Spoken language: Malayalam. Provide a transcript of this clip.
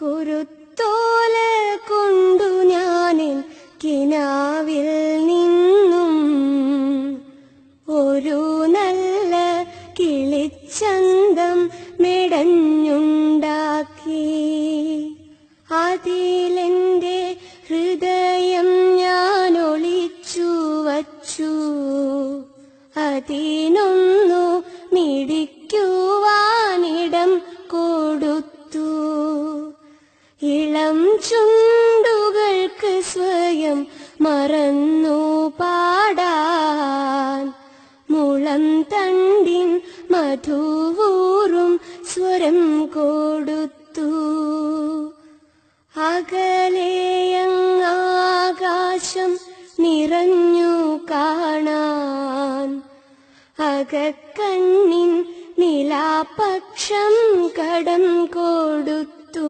കുരുത്തോല കൊണ്ടു ഞാനിൻ കിനാവിൽ നിന്നും ഒരു നല്ല കിളിച്ചന്തം മെടഞ്ഞുണ്ടാക്കി. അതിലെന്റെ ഹൃദയം ഞാൻ ഒളിച്ചു വച്ചു. അതിനൊന്നു മിടിക്കുവാനിടം കൊടുത്തു. ഇളം ചുണ്ടുകൾക്ക് സ്വയം മറന്നു പാടാൻ മുളം തണ്ടിൻ മധുവൂറും സ്വരം കൊടുത്തു. അകലെയങ്ങാകാശം നിറഞ്ഞു കാണാൻ അകക്കണ്ണിൻ നിലാപക്ഷം കടം കൊടുത്തു.